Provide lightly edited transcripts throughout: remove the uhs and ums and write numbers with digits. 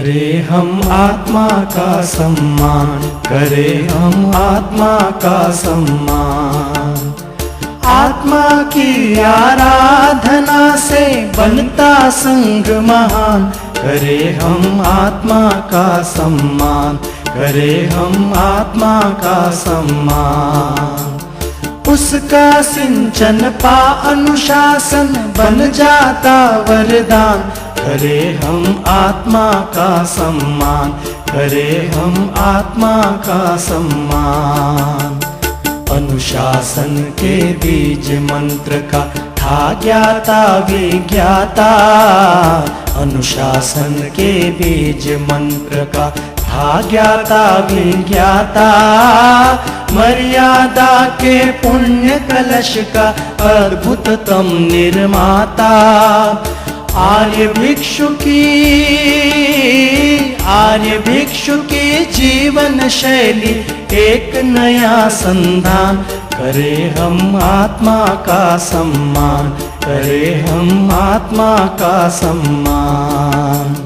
करे हम आत्मा का सम्मान, करे हम आत्मा का सम्मान। आत्मा की आराधना से बनता संग महान, करे हम आत्मा का सम्मान, करे हम आत्मा का सम्मान। उसका सिंचन पा अनुशासन बन जाता वरदान, करे हम आत्मा का सम्मान, करे हम आत्मा का सम्मान। अनुशासन के बीज मंत्र का था ज्ञाता विज्ञाता, अनुशासन के बीज मंत्र का था ज्ञाता विज्ञाता। मर्यादा के पुण्य कलश का अद्भुततम निर्माता। आर्य भिक्षु की जीवन शैली एक नया संधान, करे हम आत्मा का सम्मान, करे हम आत्मा का सम्मान।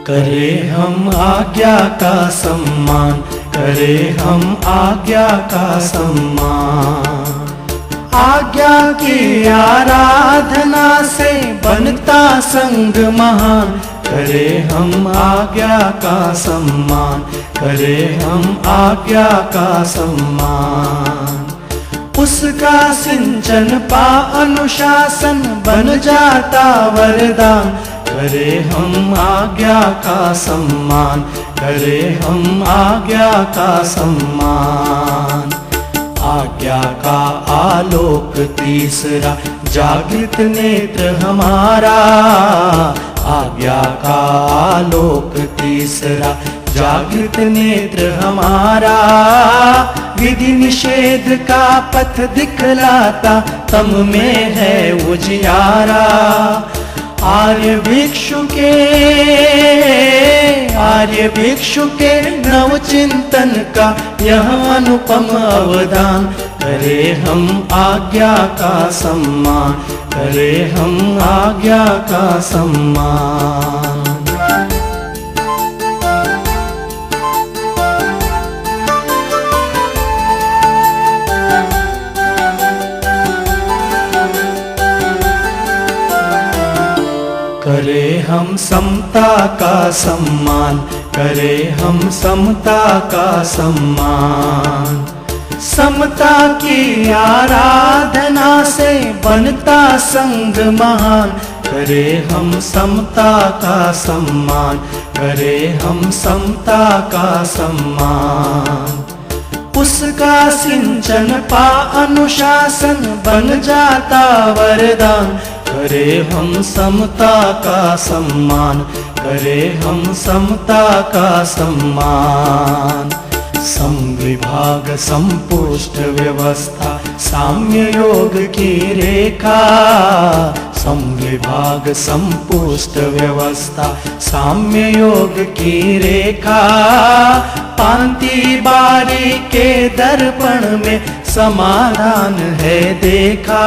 करे हम आज्ञा का सम्मान, करे हम आज्ञा का सम्मान। आज्ञा की आराधना से बनता संग महान, करे हम आज्ञा का सम्मान, करे हम आज्ञा का सम्मान। उसका सिंचन पा अनुशासन बन जाता वरदान, करे हम आज्ञा का सम्मान, करे हम आज्ञा का सम्मान। आज्ञा का आलोक तीसरा जागृत नेत्र हमारा, आज्ञा का आलोक तीसरा जागृत नेत्र हमारा। विधि निषेध का पथ दिखलाता तम में है उजियारा। आर्य भिक्षु के नव चिंतन का यह अनुपम अवदान, करे हम आज्ञा का सम्मान, करे हम आज्ञा का सम्मान। करे हम समता का सम्मान, करे हम समता का सम्मान। समता की आराधना से बनता संग महान, करे हम समता का सम्मान, करे हम समता का सम्मान। उसका सिंचन पा अनुशासन बन जाता वरदान, करे हम समता का सम्मान, करे हम समता का सम्मान। समविभाग संपुष्ट व्यवस्था साम्य योग की रेखा, समविभाग संपुष्ट व्यवस्था साम्य योग की रेखा। पांति बारी के दर्पण में समाधान है देखा।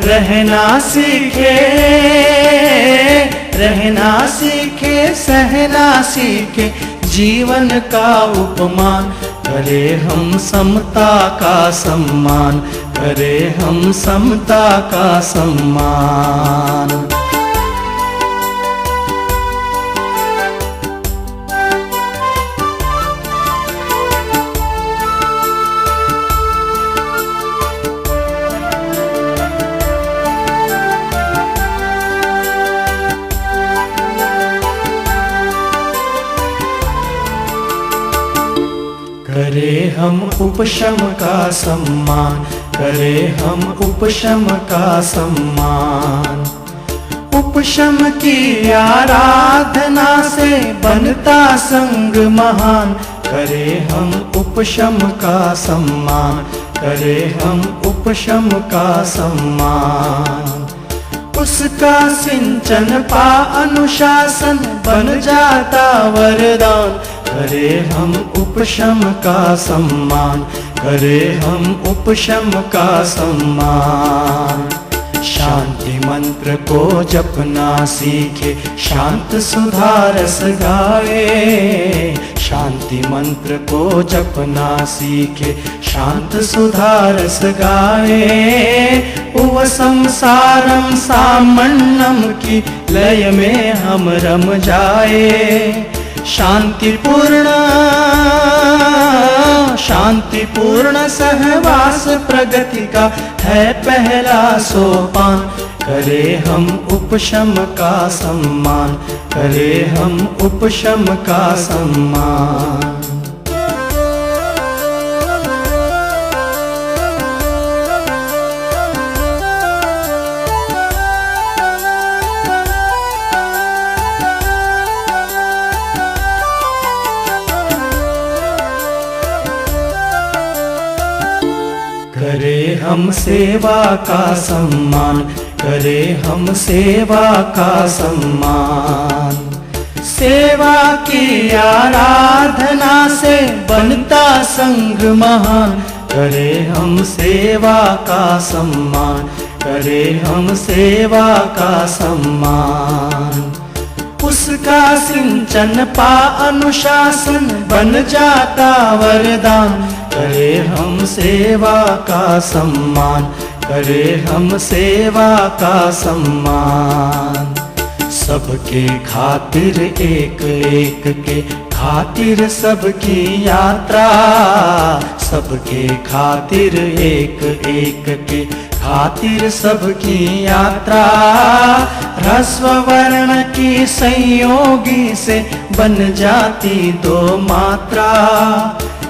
रहना सीखे सहना सीखे जीवन का उपमान, करे हम समता का सम्मान, करे हम समता का सम्मान। करे हम उपशम का सम्मान, करे हम उपशम का सम्मान। उपशम की आराधना से बनता संग महान, करे हम उपशम का सम्मान, करे हम उपशम का सम्मान। उसका सिंचन पा अनुशासन बन जाता वरदान। करे हम उपशम का सम्मान, करे हम उपशम का सम्मान। शांति मंत्र को जपना सीखे, शांत सुधारस गाए। शांति मंत्र को जपना सीखे, शांत सुधारस गाए। उव संसारम सामन्नम की लय में हम रम जाए। शांतिपूर्ण सहवास प्रगति का है पहला सोपान। करे हम उपशम का सम्मान, करे हम उपशम का सम्मान। करे हम सेवा का सम्मान, करे हम सेवा का सम्मान। सेवा की आराधना से बनता संघ महान। करे हम सेवा का सम्मान, करे हम सेवा का सम्मान। उसका सिंचन पा अनुशासन बन जाता वरदान। करे हम सेवा का सम्मान, करे हम सेवा का सम्मान। सबके खातिर एक एक के खातिर सबकी यात्रा। सबके खातिर एक एक के खातिर सबकी यात्रा। ह्रस्व वर्ण की संयोगी से बन जाती दो मात्रा।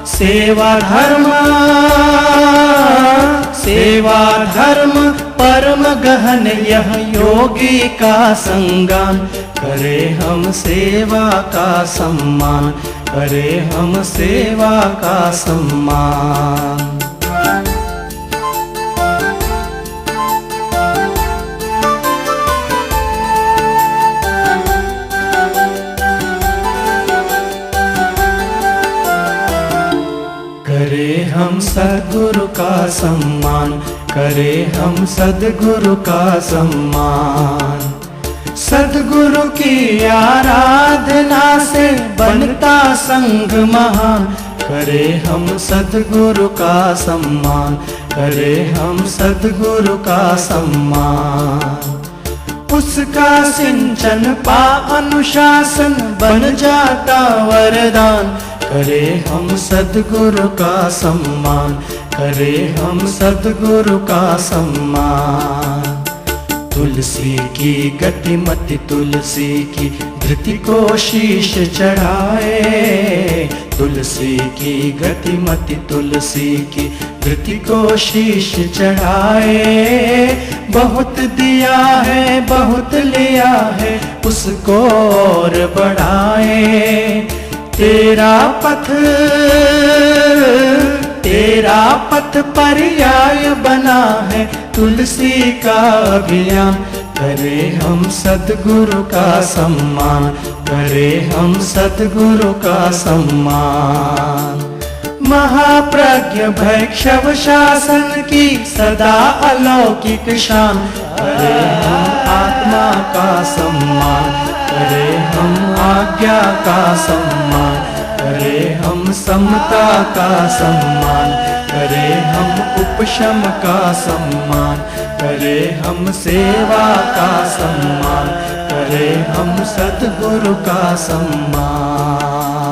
सेवा धर्म परम गहन यह योगी का संगान। करे हम सेवा का सम्मान, करे हम सेवा का सम्मान। करे हम सद्गुरु का सम्मान, करे हम सद्गुरु का सम्मान। सद्गुरु की आराधना से बनता संघ महान। करे हम सद्गुरु का सम्मान, करे हम सद्गुरु का सम्मान। उसका सिंचन पा अनुशासन बन जाता वरदान। करे हम सद्गुरु का सम्मान, करे हम सद्गुरु का सम्मान। तुलसी की गतिमति तुलसी की धृति को शीश चढ़ाए। तुलसी की गतिमति तुलसी की धृति को शीश चढ़ाए। बहुत दिया है बहुत लिया है उसको और बढ़ाए। तेरा पथ पर्याय बना है तुलसी का अभियान। करे हम सद्गुरु का सम्मान, करे हम सद्गुरु का सम्मान। महाप्रज्ञ भैक्षव शासन की सदा अलौकिक शान। करे हम आत्मा का सम्मान, करे हम आज्ञा का सम्मान। करे हम समता का सम्मान, करे हम उपशम का सम्मान। करे हम सेवा का सम्मान, करे हम सद्गुरु का सम्मान।